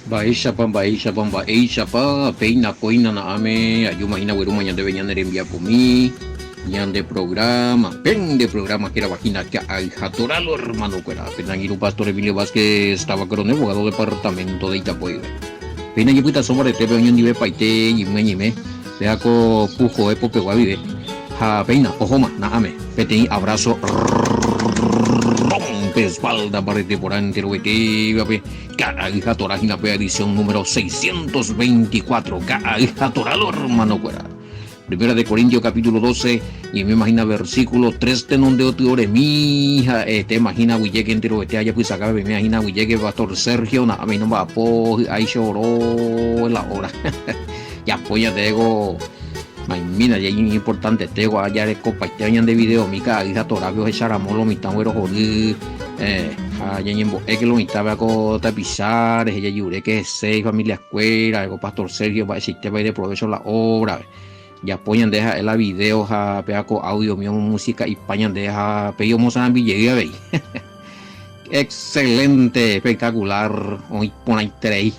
Baisha pa, peina coina na ame, ayuma hina weruma yande veñan envía comi, yande programa, pende programa que era vagina que al jatoralo hermano cuera, penangiru pastor Emilio Vázquez estaba crone abogado departamento de Itapoibe. Pena yipuita sombra de tepe oño nive paite yime, vea co pujo epope guavive, ja peina, ojoma, na ame, petei abrazo espalda barrete por anteruete Caja Torajina edición número 624 Caja Toralo hermano cuera. Primera de Corintios capítulo 12 y me imagina versículo 3 tenon de otiore mija te imagina huilleque entero este haya pues acá me imagina huilleque pastor Sergio na mí no va po ahí lloró la hora ya apoya tego. Mira, ya es importante, tengo allá de copa de video, mi hija torabio de charamolo, mi tan güero joder, allá en es que lo mitad con tapizar, ella yure que seis familias escuela, algo pastor Sergio, va a sistema de provecho la obra, ya apoyan deja la video, ja, peaco audio, mío música, y pañan deja, peyo mozan billería, ve, excelente, espectacular, hoy pon tres.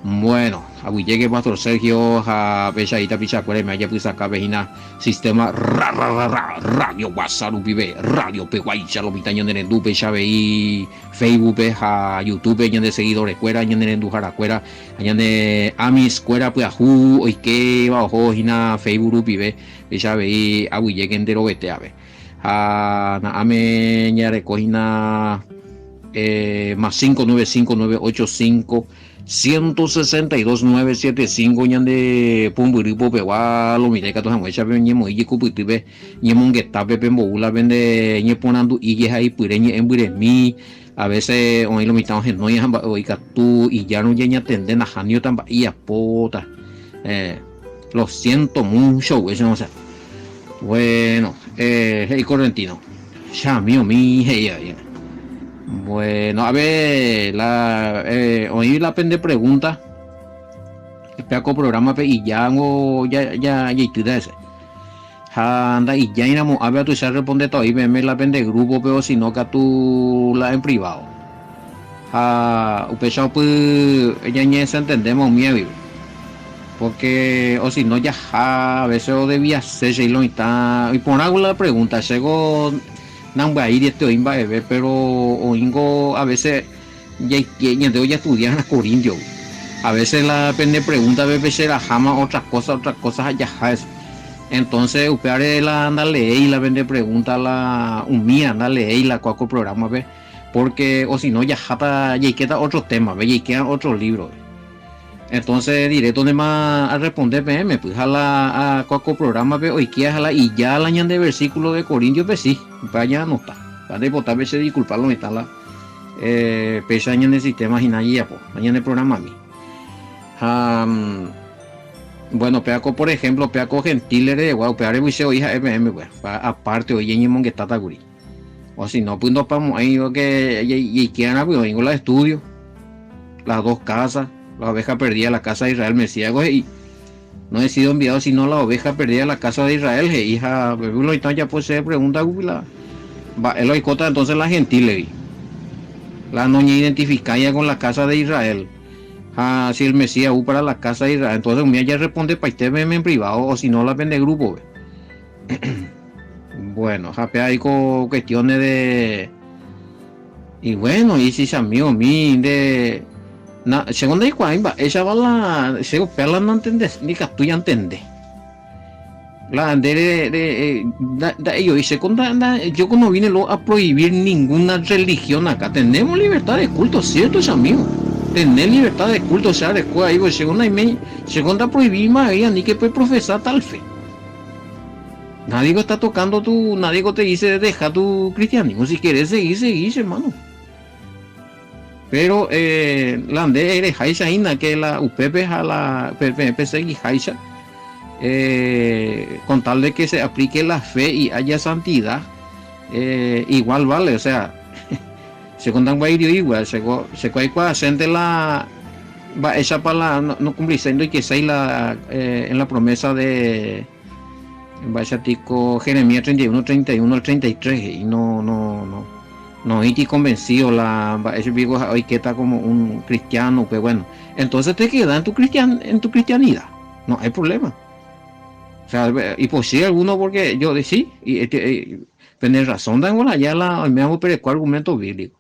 Bueno, aquí llegue pastor Sergio a Pechaita Pichacuere, me haya pues acá vejina sistema radio WhatsApp vive radio peguaicha lo mitaño de Nendu Pechabe y Facebook a YouTube añan de seguidores cuera añan de Nendu Jaracuera añan de Amis cuera pues ajú hoy que bajo hina Facebook vive Pechabe y aquí llegue entero vete a ver a ame ya recogina más 595985 162.975 ñan de pumburipo pewa lo mire que toja muecha pe ñemo y cupitibe ñemo que está pepe mbula vende ñe ponando y ahí pureñe en mi a veces hoy lo mitad en no ya hoy que tú y ya no ya atender na janio tan y apota lo siento mucho eso no sé bueno hey Correntino ya mío mi hey. Bueno, a ver, oí la pende pregunta, el peaco programa pe y ya y tú de ese. Anda y ya inamo, a ver tú se responde todo y me la pende grupo pero si no que tú la en privado. Upechao pues ella ni se entendemos mía vive. Porque o si no ya a veces debía ser y lo está y por algo la pregunta, llegó namba ahí de este oimba bebé pero oingo a veces ya estudian a Corintio a veces la pende pregunta bebé se la jama otras cosas allá es entonces upeare la anda leer y la pende pregunta la mía anda leer y la cuaco programa ve porque o si no ya jata ya queda otro tema ve ya quedan otros libros entonces directo de más a responder PM pues a cuaco programa ve hoy que a y ya la añan de versículo de Corintios pues sí vaya no está para de votar veces disculparlo me está la pesa añan de sistema y nadie pues añan de programa a mí bueno peaco por ejemplo peaco gentiles de guau peare buiseo hija MM pues aparte hoy en mon que está taguri o si no pues no vamos ahí que y quieran pues vengo la estudio las dos casas la oveja perdida la casa de Israel Mesías y no he sido enviado sino la oveja perdida la casa de Israel hija bebulo y ya pues se pregunta la el oicota entonces la gentile la noña identifica ya con la casa de Israel si el Mesías para la casa de Israel entonces un día ya responde para usted en privado o si no la vende grupo bueno japea ahí con cuestiones de y bueno y si se amigo mi de segunda y cuaimba ella va la se opera no entendés ni que tú ya entendés la de ellos y segunda yo no vine a prohibir ninguna religión acá tenemos libertad de culto cierto es amigo tener libertad de culto sea de escuela digo segunda prohibir más ella ni que puede profesar tal fe nadie está tocando nadie te dice deja tu cristianismo si quieres seguir hermano. Pero la ande eres Haisha Ina que la UPP a la PPC y Haisha con tal de que se aplique la fe y haya santidad igual vale o sea se contan guairio igual se cual gente la va esa para no cumpliendo y que sea la en la promesa de vaya tico Jeremías 31 31 al 33 y no no y convencido ese vivo hoy que está como un cristiano, pues bueno, entonces te quedas en tu cristianidad, no hay problema. O sea, y pues sí, alguno porque yo decía, tenés razón, ya me hago pereco argumento bíblico.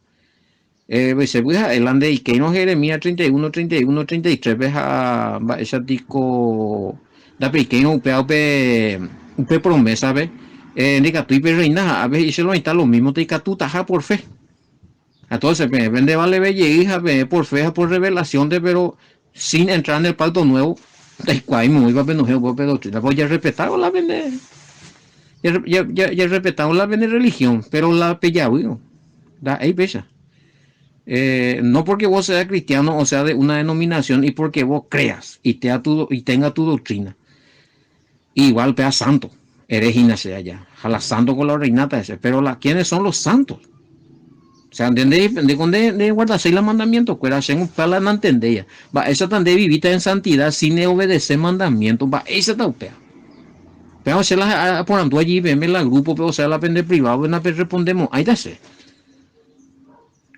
Pues se puede el ande y que no Jeremías 31, 31, 33 ves a ese tico da pequeño un pe promesa ve indica tú y reina a ver y se lo está lo mismo te tú taja por fe. Entonces me vende vale belle hija por fe por revelación de pero sin entrar en el pacto nuevo de cual muy va a ver doctrina voy a respetar la vende ya respetamos la vende religión pero la pella da ahí pesa. No porque vos seas cristiano o sea de una denominación y porque vos creas y tenga tu doctrina. Igual pea santo, eres sea allá. Jala santo con la reinata ese. Pero ¿quiénes son los santos? O sea, de guardarse los mandamientos, que era un pala no entendía. Va, esa tan de vivita en santidad sin obedecer mandamientos, va, esa tan pea. Pero se la por andu allí, veme la grupo, pero sea la pende privado, en la respondemos, ahí te sé.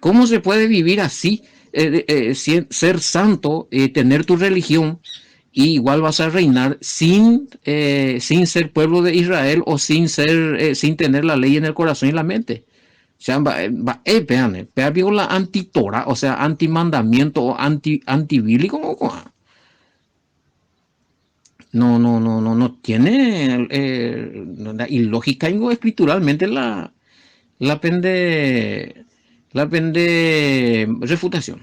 ¿Cómo se puede vivir así? Ser santo, tener tu religión, y igual vas a reinar sin ser pueblo de Israel o sin tener la ley en el corazón y la mente. O sea, vean, la antitora, o sea, antimandamiento o antibíblico. No tiene ilógica escrituralmente la pende refutación.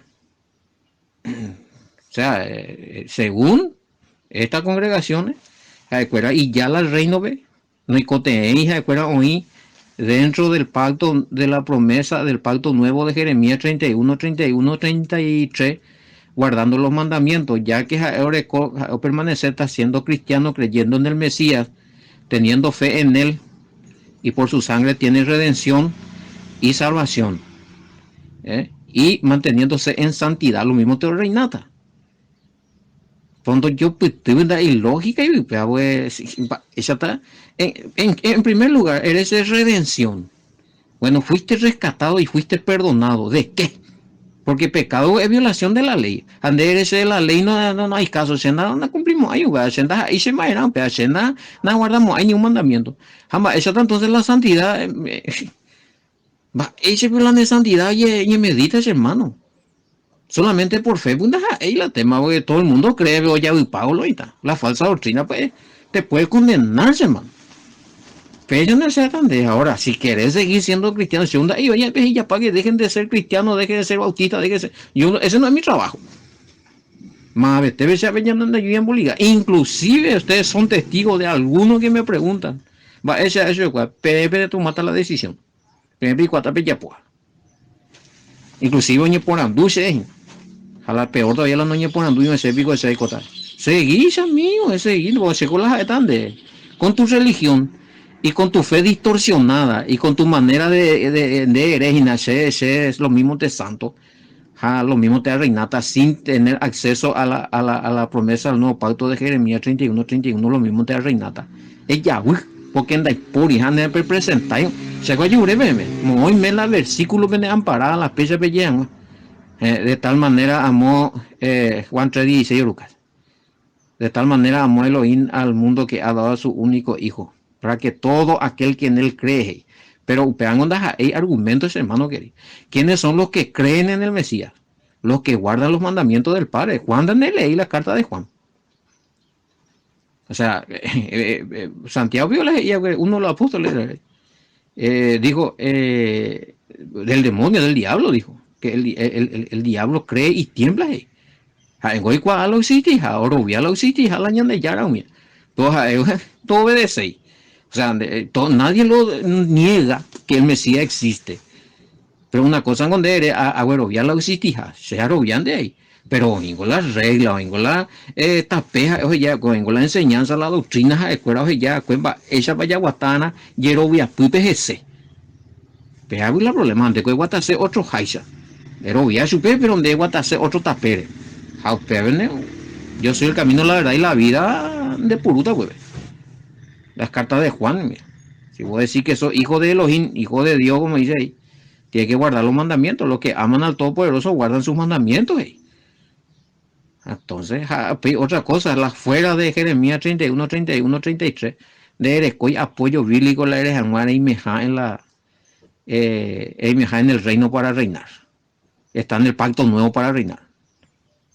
O sea, según estas congregaciones, y ya la reino ve, no hay cote hija hoy dentro del pacto de la promesa del pacto nuevo de Jeremías 31, 31, 33, guardando los mandamientos, ya que ahora permanecer está siendo cristiano, creyendo en el Mesías, teniendo fe en él, y por su sangre tiene redención y salvación, y manteniéndose en santidad, lo mismo te reinata. Pronto yo pues tuve una ilógica y pues esa está en primer lugar eres de redención. Bueno, fuiste rescatado y fuiste perdonado. ¿De qué? Porque pecado es violación de la ley. Ande eres de la ley no hay caso. No cumplimos ahí, ahí se manejan, pero no guardamos hay ni un mandamiento. Jamás, eso entonces la santidad. Ese plan de santidad y medita, hermano. Solamente por fe, pues, ahí la tema, porque todo el mundo cree, oye, y Pablo, y tal. La falsa doctrina, pues, te puede condenarse, hermano. Pero no sea tan de ahora, si querés seguir siendo cristiano, segunda, y oye, ya para que dejen de ser cristianos, dejen de ser bautistas, dejen de ser. Ese no es mi trabajo. Más vete, se aveñando en en Bolivia. Inclusive ustedes son testigos de algunos que me preguntan. Va, eso es Pepe de tu mata la decisión. Pepe y cuatro ya pues. Inclusive oye por anduce, a la peor todavía la noña por anduce ese pico ese cotar. Seguís, amigo, seguís, vos con las están con tu religión y con tu fe distorsionada y con tu manera de herejina, es lo mismo de santo, lo mismo te reinata sin tener acceso a la promesa del nuevo pacto de Jeremías 31, 31, lo mismo te reinata. Es Yahweh, porque en Daipuri, han presentado, se va a llorar, hoy me la versículo viene amparada las piezas pellean, de tal manera amó Juan 3:16 Lucas. De tal manera amó Elohim al mundo que ha dado a su único hijo, para que todo aquel que en él cree. Pero hay argumentos, hermano querido. ¿Quiénes son los que creen en el Mesías? Los que guardan los mandamientos del Padre. Juan Daniel leí la carta de Juan. O sea, Santiago vio uno de los apóstoles. Dijo, del demonio, del diablo, dijo. Que el diablo cree y tiembla. En hoy cuál lo existe, ahora obvia lo existe, la ñande ya era todo obedece. O sea, nadie lo niega que el Mesías existe. Pero una cosa en donde eres, bueno, obvia lo existe, se arrobian de ahí. Pero vengo la regla, vengo la tapeja, oye, ya, vengo la enseñanza, la doctrina, la escuela, oye, ya, ella vaya guatana, yerovia, pupe, ese. Pero hay la problema, antes que guatase otro jaisa. Pero voy a supe, pero donde guatase otro tapere. Yo soy el camino, la verdad y la vida de puruta, güey. Las cartas de Juan, mira. Si vos decís que sos hijo de Elohim, hijo de Dios, como dice ahí, Tiene que guardar los mandamientos. Los que aman al Todopoderoso guardan sus mandamientos. Entonces, otra cosa, la fuera de Jeremías 31, 31, 33, de Erescoy, apoyo bíblico la Erejanguara y Meja en la en el reino para reinar. Está en el pacto nuevo para reinar.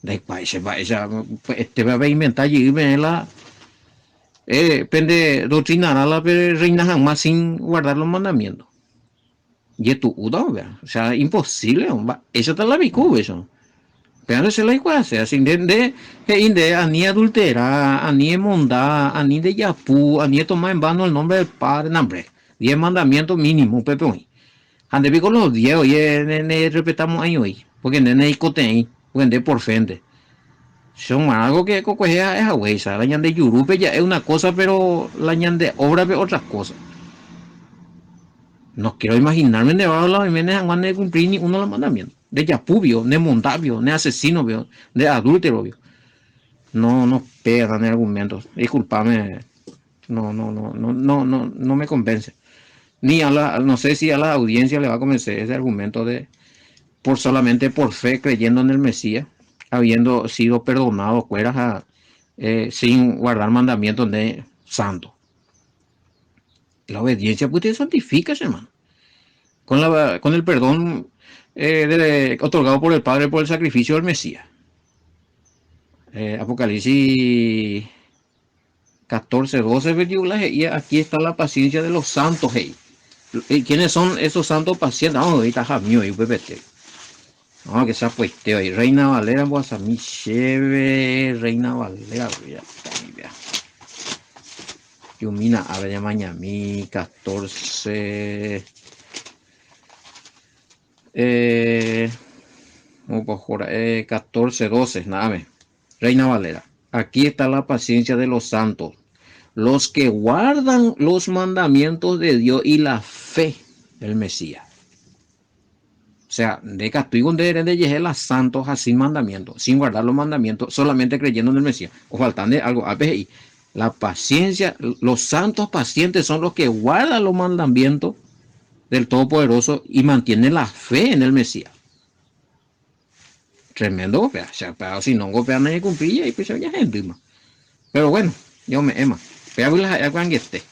Este va a inventar y la pende doctrinará la reina jamás sin guardar los mandamientos. Y esto, o sea, imposible, eso está la bicu, eso. Pero se la igual, o sea, sin de ani adultera, ani mondá, ani de yapú, ani tomar en vano el nombre del Padre, nombre. 10 mandamientos mínimo, Pepe hoy. Ande vi con los 10, oye, respetamos ahí hoy. Porque nene y cote porque por frente. Son algo que cogea es güey, la ñan de Yurupe ya es una cosa, pero la ñan de obra es otra cosa. No quiero imaginarme debajo de la Jiménez de cumplir ni uno de los mandamientos. De Yapubio, de Mondavio, de asesino, de adúltero. No pegan argumentos. Disculpame, no me convence. Ni no sé si a la audiencia le va a convencer ese argumento de solamente por fe creyendo en el Mesías, habiendo sido perdonado sin guardar mandamientos de santo. La obediencia pues te santifica, hermano. Con el perdón otorgado por el Padre por el sacrificio del Mesías. Apocalipsis 14, 12, y aquí está la paciencia de los santos. ¿Quiénes son esos santos pacientes? Vamos, ahorita Jamio y PPT. No, que se ha puesto ahí. Reina Valera, Guasamí, Cheve, Reina Valera, Yumina, a ver, Mañamí, 14. Pues, 14, 12, nada. Reina Valera. Aquí está la paciencia de los santos, los que guardan los mandamientos de Dios y la fe del Mesías. O sea, de castigo de llegar a santos sin mandamientos, sin guardar los mandamientos, solamente creyendo en el Mesías, o faltando algo. La paciencia, los santos pacientes son los que guardan los mandamientos del Todopoderoso y mantienen la fe en el Mesías. Tremendo golpea, pero si no golpea nadie cumplía y pues había gente más. Pero bueno, yo me ema. Pero la cuando esté.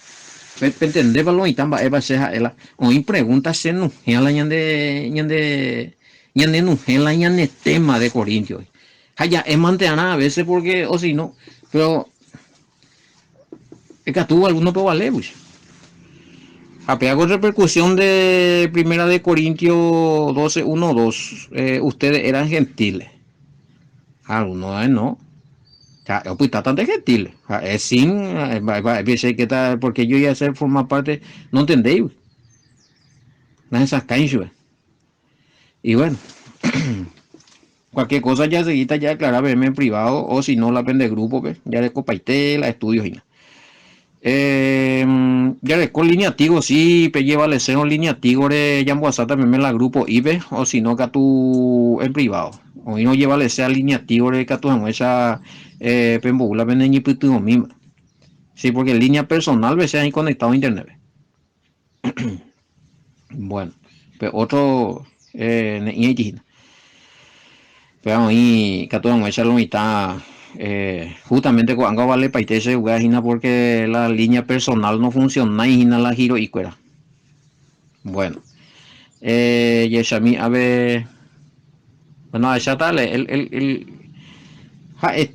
Entender para lo y tamba eva sea ela. Hoy pregunta se no la ñande no la ñande tema de Corintios. Allá es mantener a veces porque o si no, pero es que tuvo alguno pero vale pues. A con repercusión de Primera de Corintios 12, 1, 2, ustedes eran gentiles. Algunos no. Pues está tan gentiles. Es sin, porque yo ya sé formar parte, no entendéis. No esas canchas. Y bueno, cualquier cosa ya seguida ya aclarar en privado, o si no la vende grupo, ya de copaité, la estudios y nada. Ya de con línea tigo sí pe lleva el seno línea tigo de Yamboasa también me la grupo ibe o si no que tú en privado o no lleva el sea línea tigo de que tú esa pembula veneñi putu misma sí porque en línea personal ve sea ahí conectado a internet. Bueno pero otro pero ahí que tú esa lo mitad justamente cuando vale paitese porque la línea personal no funciona y la giro y cuera. Bueno, Yeshami, a ver, bueno, ya tal,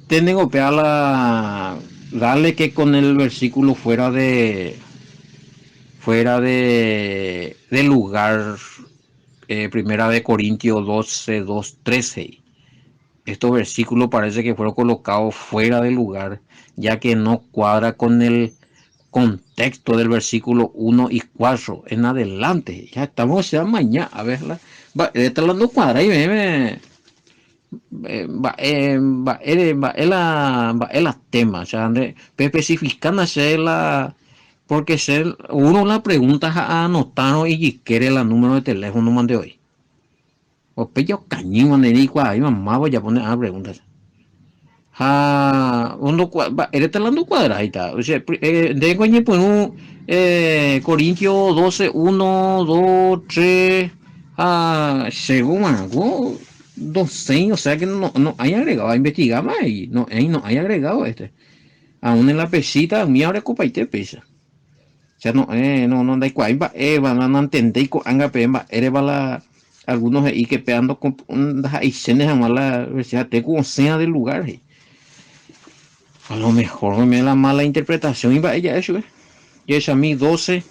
tengo que darle que con el versículo fuera de lugar, Primera de Corintios 12, 2, 13. Estos versículos parece que fueron colocados fuera de lugar, ya que no cuadra con el contexto del versículo 1 y 4 en adelante. Ya estamos ya mañana, a verla. Está hablando cuadra y el tema, o sea, especificando porque uno la pregunta a anotar y quiere el número de teléfono mande hoy. O pello cañín donde digo ahí mamá voy a poner preguntas. Uno eres hablando cuadradita, o sea, de coño pues Corintios 12, 1, 2, 3, Llegó algo docente, o sea que no hay agregado, a investigar más y no hay agregado este. Aún en la pesita, mi ahora copa y te pesa. O sea, no anda igual, no entendéis con anga pemba, eres la algunos ahí que pegando con unas aicenes a mala, o sea, te con sea del lugar. A lo mejor me la mala interpretación iba ella eso, y es a mí 12,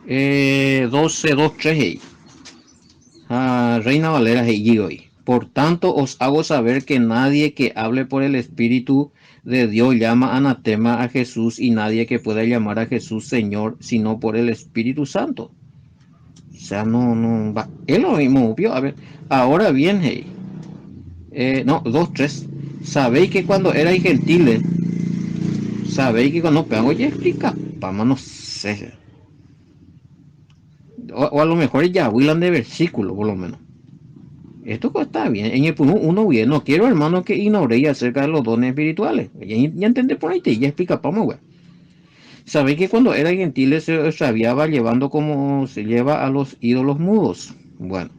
12, 2, 3, Reina Valera y hoy. Por tanto, os hago saber que nadie que hable por el Espíritu de Dios llama anatema a Jesús y nadie que pueda llamar a Jesús Señor sino por el Espíritu Santo. O sea, no va. Es lo mismo, obvio. A ver, ahora bien, hey. No, 2, 3. Sabéis que cuando erais gentiles, sabéis que cuando pero ya explica, vamos, no sé. O a lo mejor ya huilan de versículo, por lo menos. Esto está bien. En el uno bien, no quiero hermano que ignoréis acerca de los dones espirituales. Ya entendé por ahí, ya explica, vamos, güey. Sabéis que cuando era gentiles se extraviaba llevando como se lleva a los ídolos mudos. Bueno,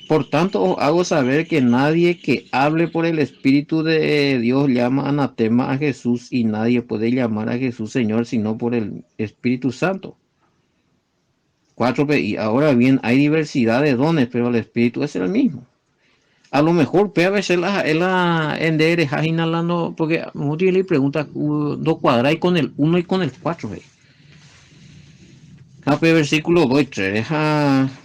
por tanto os hago saber que nadie que hable por el Espíritu de Dios llama anatema a Jesús y nadie puede llamar a Jesús Señor sino por el Espíritu Santo. 4. Y ahora bien, hay diversidad de dones, pero el Espíritu es el mismo. A lo mejor puede veces la endere inhalando, porque muchos le pregunta dos cuadráis con el 1 y con el 4. Versículo 2 y 3.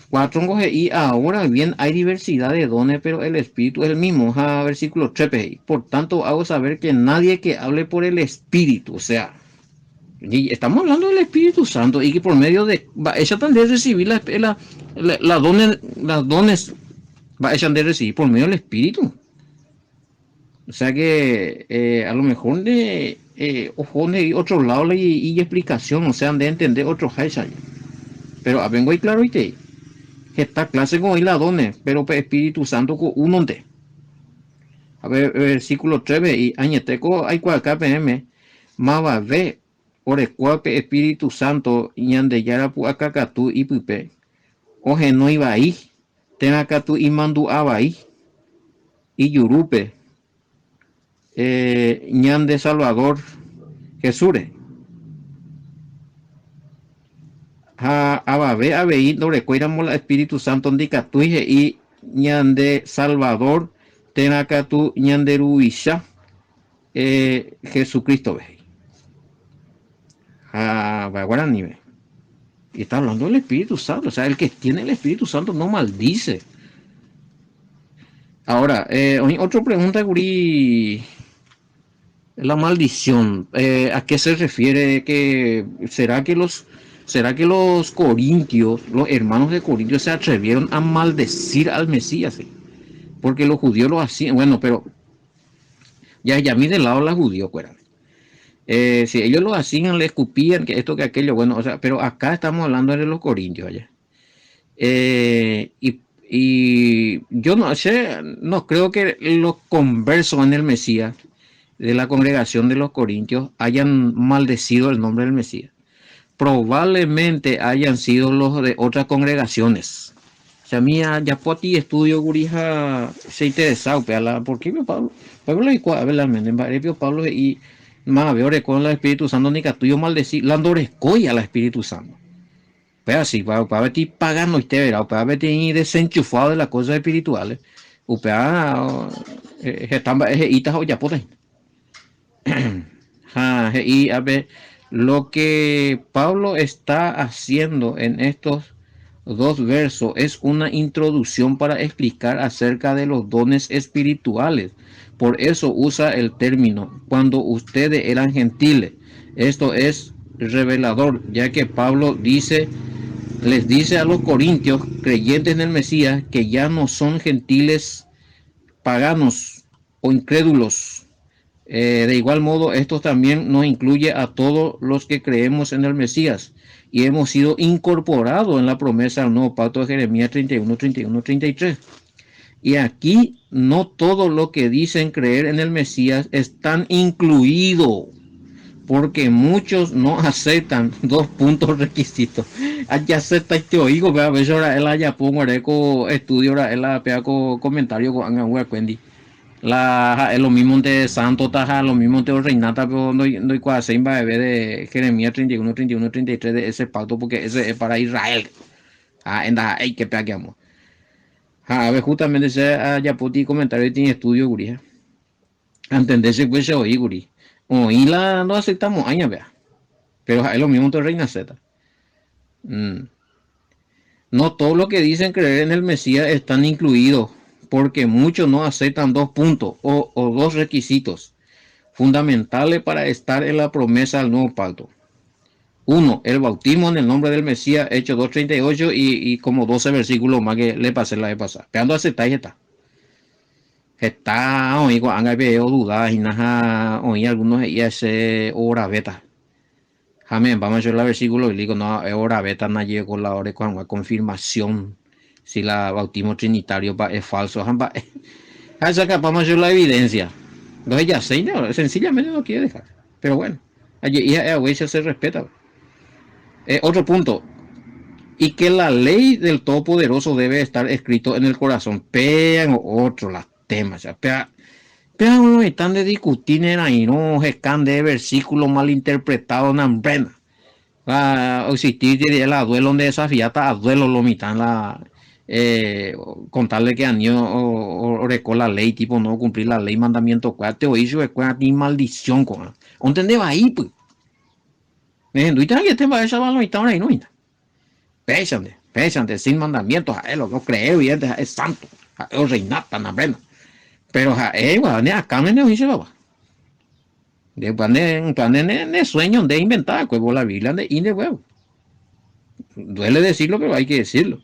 4 y ahora bien hay diversidad de dones, pero el Espíritu es el mismo. Versículo 3. Por tanto, hago saber que nadie que hable por el Espíritu, o sea, y estamos hablando del Espíritu Santo y que por medio de ella también recibir las dones va ella de recibir por medio del Espíritu. O sea que a lo mejor de otro lado y explicación, o sea, de entender otros años. Pero vengo ahí claro y te que esta clase con la dones, pero Espíritu Santo con uno de. A ver, versículo 3 y añeteco hay cualquier PM, más va a ver por el cual Espíritu Santo y ande yara pu acá tú y pipe. Oje no iba ahí, ten acá tú y mandu ahí y yurupe. Ñan de Salvador Jesús. Ababe abei no recueramos el Espíritu Santo ndicatuije y ñan de Salvador tenacatu ñan de Ruisha Jesucristo ve. Guaraní ve. Y está hablando del Espíritu Santo, o sea, el que tiene el Espíritu Santo no maldice. Ahora, otra pregunta, Guri. La maldición, ¿a qué se refiere? ¿Será que los corintios, los hermanos de Corintios se atrevieron a maldecir al Mesías? Porque los judíos lo hacían, bueno, pero ya mi del lado la judíos, si ellos lo hacían, le escupían, que esto, que aquello, bueno, o sea, pero acá estamos hablando de los corintios allá. Y yo no sé, no creo que los conversos en el Mesías de la congregación de los corintios hayan maldecido el nombre del Mesías. Probablemente hayan sido los de otras congregaciones. O sea, mía, ya por ti estudio gurija se interesado, ¿por qué Pablo? Pablo y Pablo y más veo con el Espíritu Santo ni que tuyo maldecir, la endorezcoya al Espíritu Santo. Pero así, para ver ti pagando y te verá, para ver ti desenchufado de las cosas espirituales, están itas o ya por y a ver, lo que Pablo está haciendo en estos dos versos es una introducción para explicar acerca de los dones espirituales. Por eso usa el término cuando ustedes eran gentiles. Esto es revelador, ya que Pablo les dice a los corintios creyentes en el Mesías que ya no son gentiles paganos o incrédulos. De igual modo, esto también nos incluye a todos los que creemos en el Mesías y hemos sido incorporados en la promesa del nuevo pacto de Jeremías 31, 31, 33. Y aquí no todo lo que dicen creer en el Mesías están incluidos, porque muchos no aceptan 2 puntos requisitos. allá se está este oigo, pero a veces ahora él haya pongo eco estudio, ahora él pega comentario con anga wea cuendi. La es lo mismo de Santo Taja, lo mismo de Reinata, pero no hay cuál se va a ver de Jeremías 31, 31, 33 de ese pacto, porque ese es para Israel. En da, hay que pegar. A ver, justamente se haya puesto comentario tiene estudio, guría. Entenderse pues se oí, guri. Oí la no aceptamos aña, vea. Pero es lo mismo de Reina Z. Mm. No todo lo que dicen creer en el Mesías están incluidos, porque muchos no aceptan dos puntos o dos requisitos fundamentales para estar en la promesa del nuevo pacto. Uno, el bautismo en el nombre del Mesías, Hechos 2:38 y como 12 versículos más que le pasé la vez pasada. Peando aceptar y está. Está, oí, cuando hay dudas y nada, oí algunos y ese hora beta. Amén, vamos a hacer el versículo y digo, no, es hora beta, no llegó la hora con una confirmación si la bautismo trinitario es falso. Vamos a hacer la evidencia. Entonces ya sé, no, sencillamente no quiere dejar. Pero bueno, y a veces se respeta. Otro punto, y que la ley del Todopoderoso debe estar escrito en el corazón. Pegan otro las temas, ya, pero no están de discutir ahí, no escan de versículos mal interpretados, no plena. Existir el duelo donde desafiata a duelo lo mitan la contarle que han ido o la ley, tipo no cumplir la ley, mandamiento, te oí su escuela ni maldición con. ¿Entendés? Ahí, pues. Me dicen, ¿tú que te va a esa balón y está ahí, no? Péchate, sin mandamientos, a él, no creo, y es santo, a él reinata, na plena. Pero a él, acá me dice, papá. Después de sueño de inventar, pues la Biblia de inde huevo. Duele decirlo, pero hay que decirlo.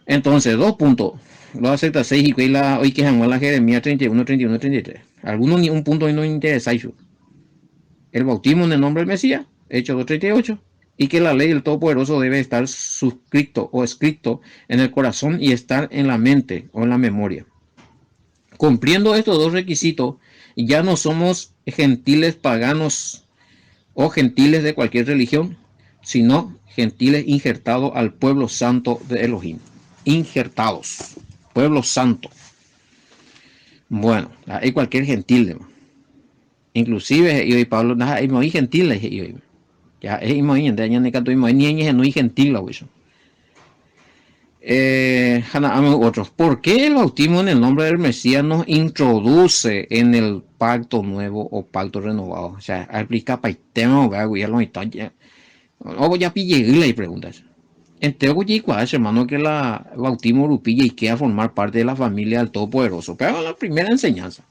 Entonces, dos puntos. Lo acepta 6 y la hoy que jamás la Jeremías 31, 31, 33. Algunos ni un punto no interesa eso. El bautismo en el nombre del Mesías, Hechos 2:38. Y que la ley del Todopoderoso debe estar suscrito o escrito en el corazón y estar en la mente o en la memoria. Cumpliendo estos dos requisitos, ya no somos gentiles paganos o gentiles de cualquier religión, sino gentiles injertados al pueblo santo de Elohim. Injertados, pueblo santo. Bueno, hay cualquier gentil, inclusive yo y Pablo, hay muy gentiles, ya es muy gente, ya no hay gentil, otros. ¿Por qué el bautismo en el nombre del Mesías nos introduce en el pacto nuevo o pacto renovado? O sea, aplica para el tema, o ya pillé y preguntas. Entero que hermano, que la bautismo rupilla y queda formar parte de la familia del Todopoderoso. Pero la primera enseñanza.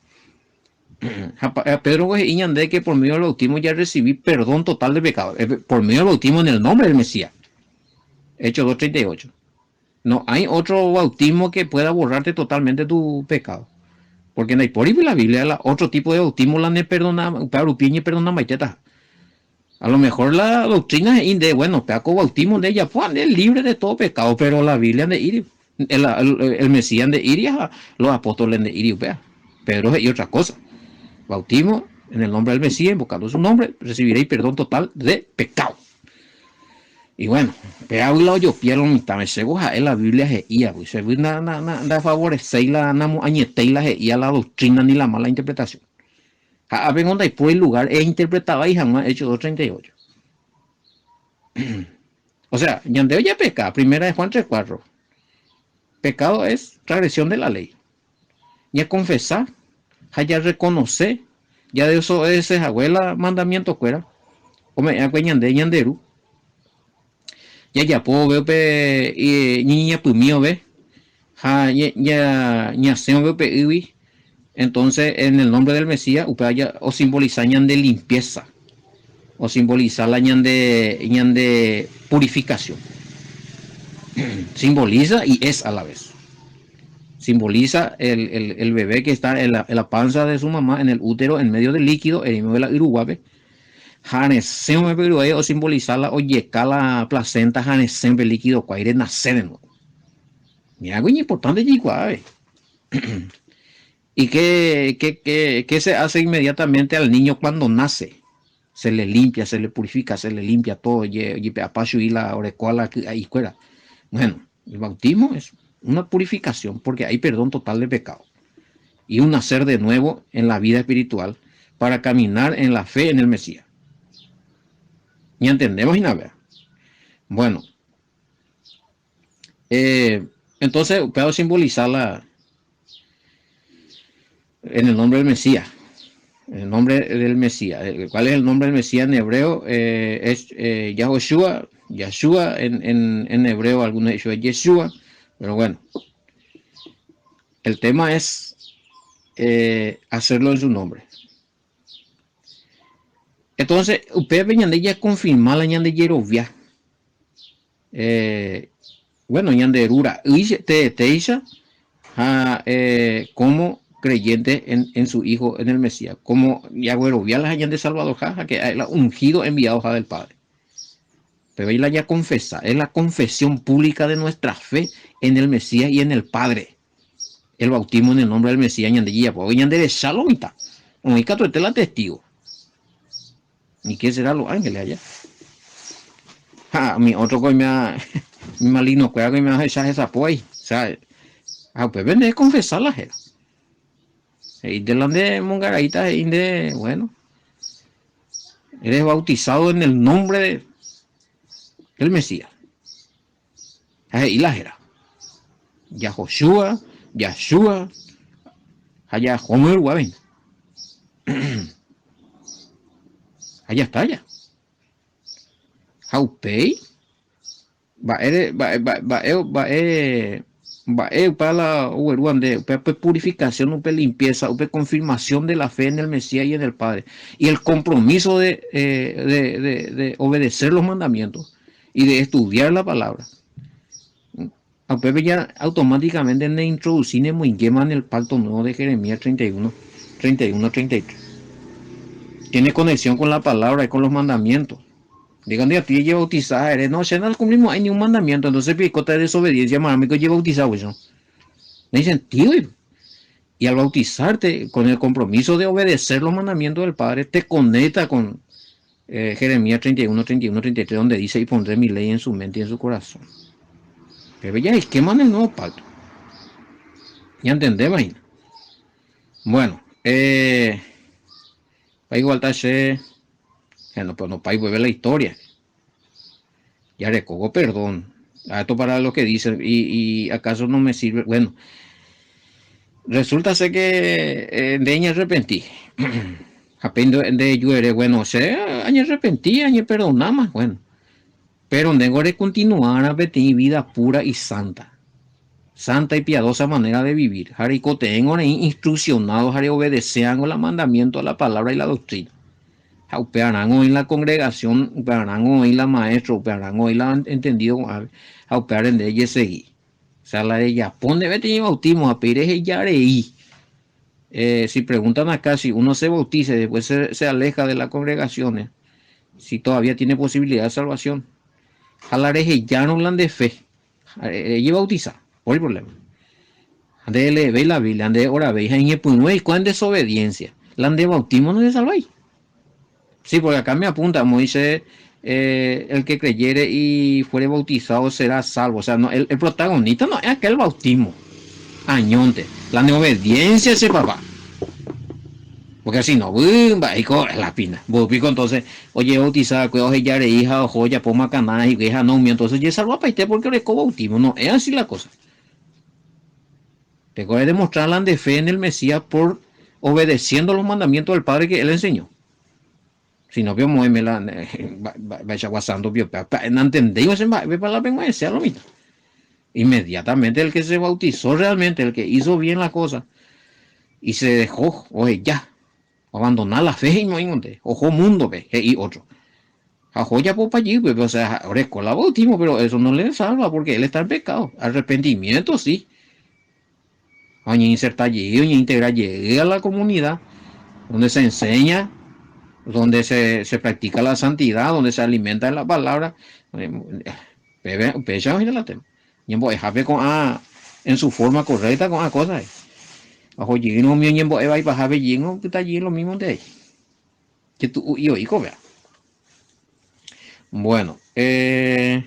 Pedro de que por medio del bautismo ya recibí perdón total de pecado. Por medio del bautismo en el nombre del Mesías. Hechos 2:38. No hay otro bautismo que pueda borrarte totalmente tu pecado. Porque en la Biblia otro tipo de bautismo la ne perdona, perdona maiteta. A lo mejor la doctrina es de, bueno, peaco bautismo de ella, pues es libre de todo pecado, pero la Biblia de ir, el Mesías de ir, los apóstoles de ir, Pedro es otra cosa. Bautismo en el nombre del Mesías, invocando su nombre, recibiréis perdón total de pecado. Y bueno, pero yo pierdo mitad, me seguro en la Biblia es ia, pues se na favorecer la la doctrina ni la mala interpretación. A ver dónde por el lugar es interpretado y jamás hecho 2:38. O sea, ya ya peca, primera de Juan 3:4. Pecado es transgresión de la ley. Ya confesar, ya reconocer, ya de eso es abuela mandamiento fuera. O me de ñanderu. Ya puedo ver pe niña pues mío ve. Ya se me ve. Entonces, en el nombre del Mesías, o simboliza de limpieza, o simboliza la de purificación. Simboliza y es a la vez. Simboliza el bebé que está en la panza de su mamá, en el útero, en medio del líquido, en medio de la iruguape. O simbolizar la oyeca la placenta, siempre líquido, cuaire nacer de nuevo. Mira, algo importante, igual. ¿Y qué se hace inmediatamente al niño cuando nace? se le limpia, se le purifica, se le limpia todo, y apacho y la orecuala ahí fuera. Bueno, el bautismo es una purificación porque hay perdón total de pecado y un nacer de nuevo en la vida espiritual para caminar en la fe en el Mesías. ¿Y entendemos y nada? Bueno, entonces puedo simbolizarla en el nombre del Mesías. El nombre del Mesías. ¿Cuál es el nombre del Mesías en hebreo? Es Yahoshua. Yeshua en hebreo, algunos dicen Yeshua. Pero bueno, el tema es hacerlo en su nombre. Entonces, ustedes venían de ya confirmar la ñan de Yerovia. Bueno, ñan de Rura. Te dice como creyente en su hijo, en el Mesías, como Yerovia las hayan de Salvador, que es el ungido enviado del Padre. Pero ella ya confesa, es la confesión pública de nuestra fe en el Mesías y en el Padre. El bautismo en el nombre del Mesías, ñan de Guía, porque ñan de Shalomita. Oiga, tú eres la testigo. ¿Y qué será los ángeles allá? Mi otro que mi maligno cueva que me hace esa pues, ¿sabes? Pues vende a confesar la jera. Y delante Mongaraita, bueno, eres bautizado en el nombre del Mesías. Y la jera. Yahoshua, Yashua, allá Homer Waben. Allá está allá. Haupei va para la purificación, limpieza, confirmación de la fe en el Mesías y en el Padre. Y el compromiso de obedecer los mandamientos y de estudiar la palabra. Ya automáticamente me introducimos en el pacto nuevo de Jeremías 31, 33. Tiene conexión con la palabra y con los mandamientos. Digan de a ti lleva bautizada, no, si no cumplimos hay ni un mandamiento, entonces picota de desobediencia, mami, que lleva bautizado eso. No hay sentido. Y al bautizarte con el compromiso de obedecer los mandamientos del Padre, te conecta con Jeremías 31, 33, donde dice, y pondré mi ley en su mente y en su corazón. Pero ya esqueman el nuevo pacto. Ya entendemos ahí. Bueno, igual tache. No, pues no, para volver la historia. Ya recojo perdón. Esto para lo que dicen. Y acaso no me sirve. Bueno, resulta ser que de ella arrepentí. Apenas de llueve. Bueno, se año arrepentí, año perdonamos. Bueno, pero tengo que continuar a mi vida pura y santa. Santa y piadosa manera de vivir. Jarico tengo instruccionados, jari obedeciendo los mandamientos, la palabra y la doctrina. Aupearán hoy la congregación, aupearán hoy la maestra, aupearán hoy la entendido, aupearán de ella seguir. O sea, la de ella, pone vete y bautismo, a pedir ella reí. Si preguntan acá si uno se bautiza y después se aleja de las congregaciones, si todavía tiene posibilidad de salvación, a la ya no hablan de fe, ella bautiza, por el problema. De le ve la Biblia, de ora veis, en el punto, ¿cuál desobediencia? La de bautismo no se salváis. Sí, porque acá me apunta, como dice, el que creyere y fuere bautizado será salvo. O sea, no, el protagonista no es aquel bautismo. Añonte. La neobediencia ese papá. Porque si no, es la pina. Bopico, entonces, oye, bautizada, que oye, ya hija, ojo, ya poma caná y hija no, entonces ya salva para usted porque le bautismo. No, es así la cosa. Tengo que demostrar la de fe en el Mesías por obedeciendo los mandamientos del Padre que él enseñó. Si no veo muy me la vaya guasando vio no entendí ese ve para la venga sea lo mismo. Inmediatamente el que se bautizó realmente, el que hizo bien la cosa y se dejó, oye, ya abandonar la fe y no hay ojo mundo ve y otro. Ajo ya por allí, pues, o sea, ahora es con la bautismo, pero eso no le salva porque él está en pecado. Arrepentimiento sí. Oye, insertar allí, oye, integrar llegue a la comunidad donde se enseña, donde se practica la santidad, donde se alimenta en la palabra, en su forma correcta con las cosas. Bajo lleno mío y va y bajar lleno, está allí lo mismo de ahí. Que tú y oigo, vea. Bueno, el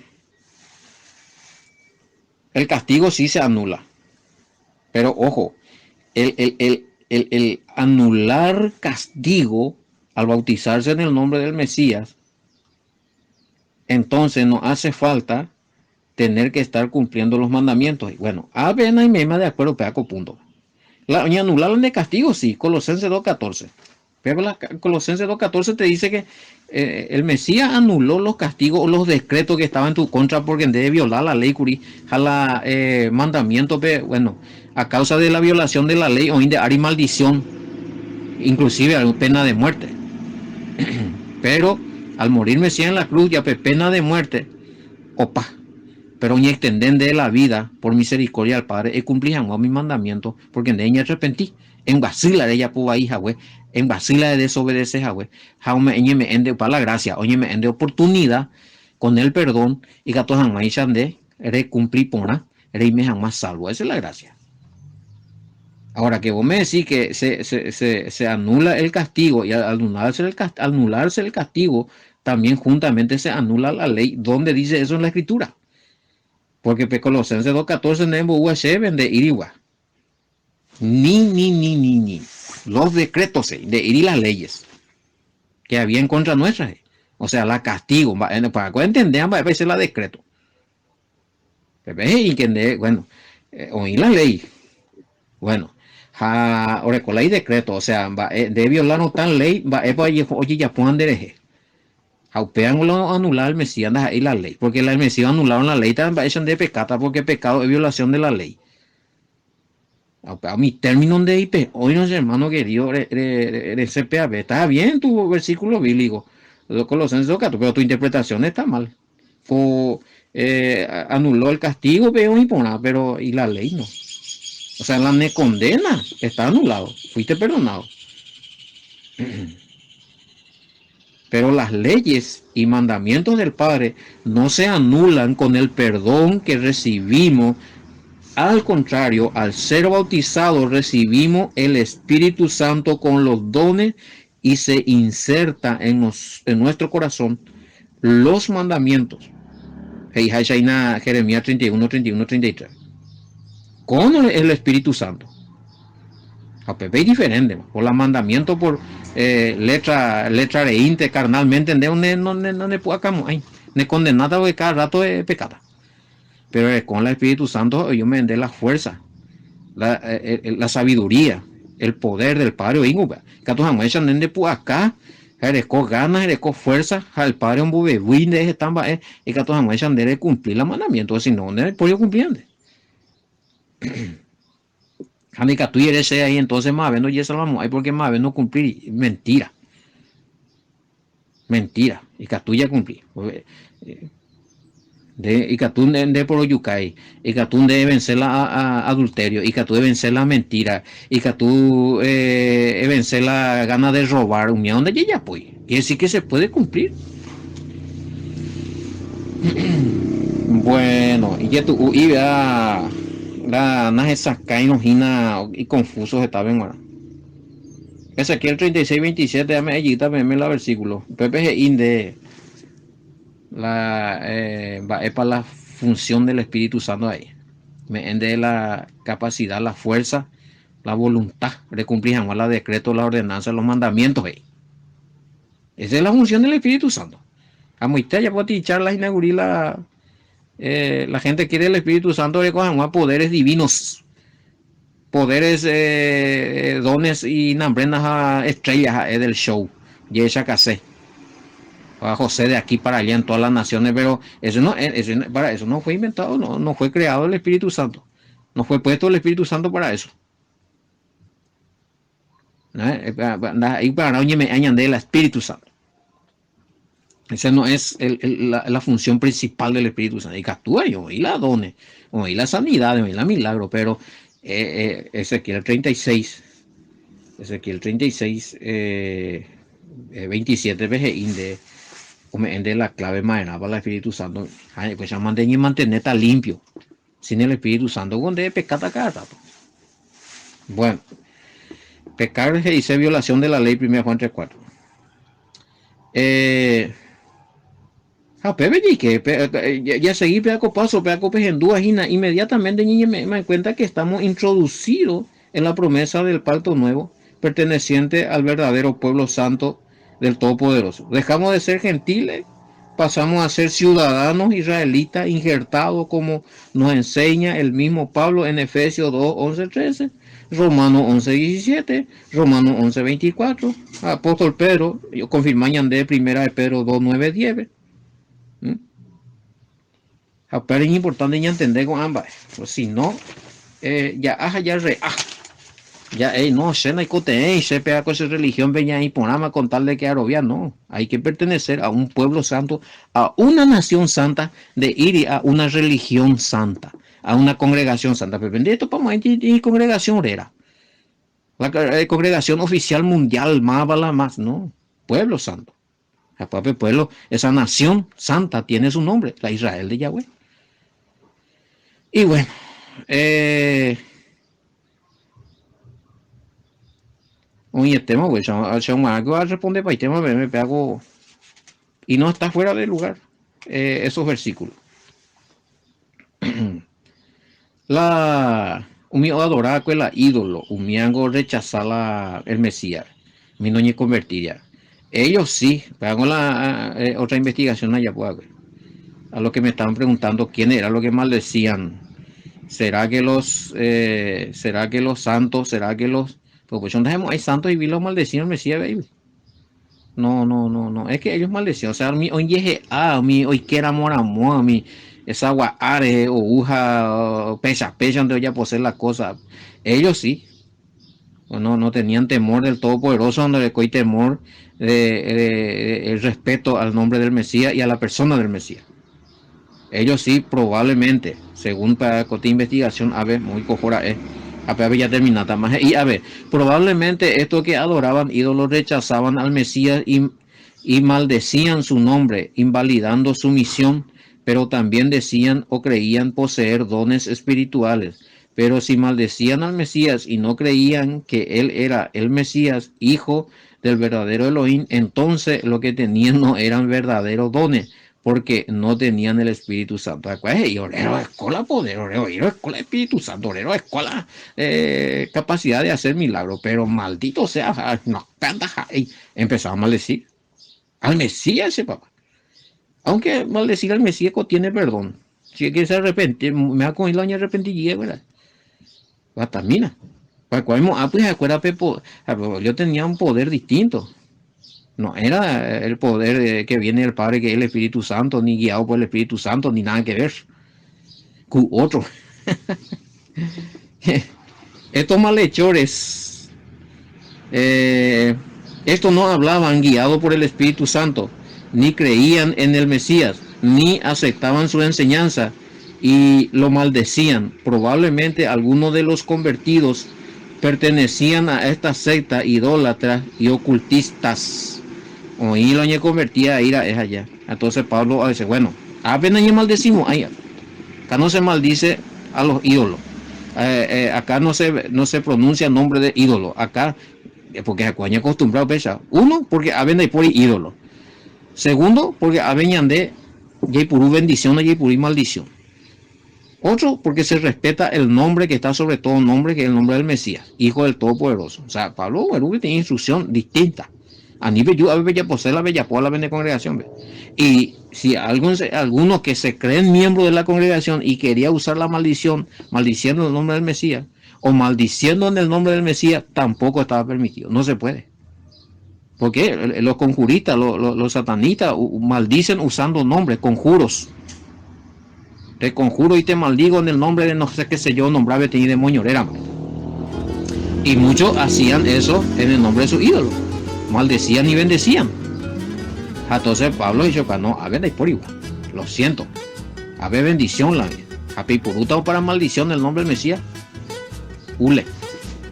castigo sí se anula, pero ojo, el anular castigo al bautizarse en el nombre del Mesías, entonces no hace falta tener que estar cumpliendo los mandamientos. Y bueno, a ver, y me de acuerdo, pedaco punto. Y anular de castigo, sí, Colosenses 2.14. Pero Colosenses 2.14 te dice que el Mesías anuló los castigos o los decretos que estaban en tu contra porque debe violar la ley, curi, a la mandamiento, bueno, a causa de la violación de la ley o de y maldición, inclusive pena de muerte. Pero al morir Mesías en la cruz, ya pena de muerte, opa, pero ni extender de la vida por misericordia al Padre y cumplir mis mandamientos porque de ella arrepentí en vacila de ella pudo hija güey en vacila de desobedecer güey jaume ñ me ende para la gracia oye me ende oportunidad con el perdón y que todos jamás de eres cumplir pona eres me jamás salvo, esa es la gracia. Ahora que vos me decís que se anula el castigo y al anularse el castigo también juntamente se anula la ley. ¿Dónde dice eso en la escritura? Porque Colosenses 2.14 Nembo UH vende Iriwa. Ni. Los decretos de ir y las leyes que había en contra nuestra. O sea, la castigo. Para que entendan, va a ser la decreto. Y que, bueno, oír la ley. Bueno, ahora con la ley decreto. O sea, de violar no tan ley, va oye, ya puedan dereje. Aupean anular el Mesías y la ley. Porque el Mesías anularon la ley, también va de pecata porque pecado es violación de la ley. A mi término de IP, hoy no sé, hermano querido, CPAB, está bien tu versículo bíblico, Colosenses 2.14, pero tu interpretación está mal. Anuló el castigo, pero y la ley no. O sea, la condena está anulado, fuiste perdonado. Pero las leyes y mandamientos del Padre no se anulan con el perdón que recibimos. Al contrario, al ser bautizados recibimos el Espíritu Santo con los dones y se inserta en nuestro corazón los mandamientos. Jeremías 31, 31, 33. Con el Espíritu Santo. A Pepe es diferente. Por los mandamientos, por letra de inte, carnalmente, no le puedo acá, ne condenada porque cada rato es pecata. Pero con el Espíritu Santo yo me vendé la fuerza. La sabiduría, el poder del Padre. Que tú jamás echan de por acá, eresco ganas, eresco fuerza, al Padre un bebé, de ese tamba, y que tú jamás echan de cumplir los mandamientos, si no, no por yo cumpliendo. Jani que tú eres ahí, entonces más vendo y eso vamos, hay porque más vendo cumplir, mentira. Mentira, y que tú ya cumplí. Y que tú de por yucay, y que tú de vencer la adulterio, y que tú de vencer la mentira, y que tú vencer la gana de robar, un millón de ella pues, y decir que se puede cumplir. Bueno, y que tú y vea la naje sacaino y confusos estaba en ahora. Ezequiel 36:27, dame allita, me la versículo. PPG Inde es para la función del Espíritu Santo ahí. Me ende la capacidad, la fuerza, la voluntad de cumplir jamás la decreto, la ordenanza, los mandamientos ahí. Esa es la función del Espíritu Santo. A mucha ya puede echar la inaugurila. La gente quiere el Espíritu Santo de cojan poderes divinos, poderes, dones y nambrenas estrellas del show. Y esa casé. A José de aquí para allá en todas las naciones, pero para eso no fue inventado, no fue creado el Espíritu Santo, no fue puesto el Espíritu Santo para eso. Y para me añade el Espíritu Santo. Esa no es la función principal del Espíritu Santo. Y que actúa yo, y la dones, y la sanidad, y la milagro, pero Ezequiel 36, 27 veces de la clave maena para el Espíritu Santo, pues ya mantenerte limpio, sin el Espíritu Santo, donde pecata cada rato. Bueno, pecar se dice violación de la ley, 1 Juan 3:4. Pepe y que ya seguí pedaco paso, pedaco pejendúa, inmediatamente ni me cuenta que estamos introducidos en la promesa del pacto nuevo, perteneciente al verdadero pueblo santo del Todopoderoso. Dejamos de ser gentiles, pasamos a ser ciudadanos israelitas injertados como nos enseña el mismo Pablo en Efesios 2, 11, 13, Romanos 11, 17, Romanos 11, 24, Apóstol Pedro, yo confirmañan de primera de Pedro 2, 9, 10. Pero es importante ya entender con ambas. Pues si no, ya no, Shena y Cote, se pega con esa religión, venía y ponama con tal de que arobia, no. Hay que pertenecer a un pueblo santo, a una nación santa, de ir a una religión santa, a una congregación santa. Pero esto para más congregación era. La congregación oficial mundial, más bala más, no. Pueblo santo. El propio pueblo, esa nación santa tiene su nombre, la Israel de Yahweh. Y bueno, oye, el tema, pues, va a responder para el tema, me pego y no está fuera de lugar esos versículos. Umio adorar la ídolo, umiango rechazar el Mesías, mi no convertiría. Ellos sí, hago la otra investigación allá, pues, a lo que me estaban preguntando quién era lo que maldecían. ¿Será que los santos, será que los, pues hay santos y vi los maldecían Mesías, baby? No, es que ellos maldecían, o sea, mi oye mi hoy que era moramo, mi esa guare o uja pecha donde ya poseer la cosa. Ellos sí, no tenían temor del Todopoderoso, donde le coy temor el respeto al nombre del Mesías y a la persona del Mesías. Ellos sí, probablemente, según para cote investigación, a ver, muy cojora a ver, ya terminata más. Y a ver, probablemente estos que adoraban ídolos rechazaban al Mesías y maldecían su nombre, invalidando su misión, pero también decían o creían poseer dones espirituales. Pero si maldecían al Mesías y no creían que él era el Mesías, hijo del verdadero Elohim, entonces lo que tenían no eran verdaderos dones, porque no tenían el Espíritu Santo. Y orero escuela poder, orero escuela Espíritu Santo, orero escuela capacidad de hacer milagros, pero maldito sea, no canta, empezaba a maldecir al Mesías ese papá. Aunque maldecir al Mesías tiene perdón. Si es que se arrepiente, me ha cogido año arrepentí, ¿verdad? Batamina. Pues acuérdate, yo tenía un poder distinto. No era el poder que viene del Padre, que es el Espíritu Santo, ni guiado por el Espíritu Santo, ni nada que ver. Otro. Estos malhechores, estos no hablaban guiados por el Espíritu Santo, ni creían en el Mesías, ni aceptaban su enseñanza y lo maldecían. Probablemente algunos de los convertidos pertenecían a esta secta idólatra y ocultistas. Y lo añe convertía a ir a esa allá. Entonces Pablo dice, bueno, apenas ya maldecimos, acá no se maldice a los ídolos. Acá no se pronuncia nombre de ídolo. Acá, porque acuaña acostumbrado pesa. Uno, porque aben de por ídolo. Segundo, porque aben de Yepurú bendición y Yepurú maldición. Otro, porque se respeta el nombre que está sobre todo nombre, que es el nombre del Mesías, Hijo del Todopoderoso. O sea, Pablo tiene instrucción distinta. A nivel yo a veces ya posee la bella por la de congregación. Y si algunos que se creen miembros de la congregación y quería usar la maldición, maldiciendo el nombre del Mesías, o maldiciendo en el nombre del Mesías, tampoco estaba permitido. No se puede. Porque los conjuristas, los satanistas maldicen usando nombres, conjuros. Te conjuro y te maldigo en el nombre de no sé qué sé yo, nombraba y demonio era. Y muchos hacían eso en el nombre de su ídolo. Maldecían y bendecían. Entonces Pablo dijo, no, a ver, de por igual. Lo siento. A ver, bendición la vida. A pipuruta o para maldición del nombre del Mesías. Ule.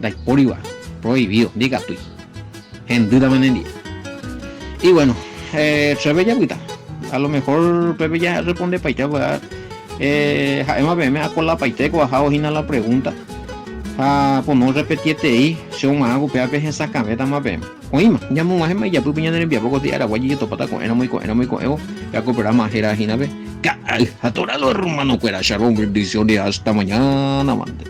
De por igual. Prohibido. Diga tú. En duda me día. Y bueno, Treve ya a lo mejor Pepe ya responde para allá, ¿verdad? Jaema me con la paiteco bajado la pregunta. Pues no repetiste ahí, se un mago, peape, esa cameta más bien. Oíme, ya muy más, ya pues piña en el poco de Araguay y topata con era muy coego, ya cooperá más era jinabe. Atorado hermano, cuera, shalom, bendiciones, hasta mañana, amante.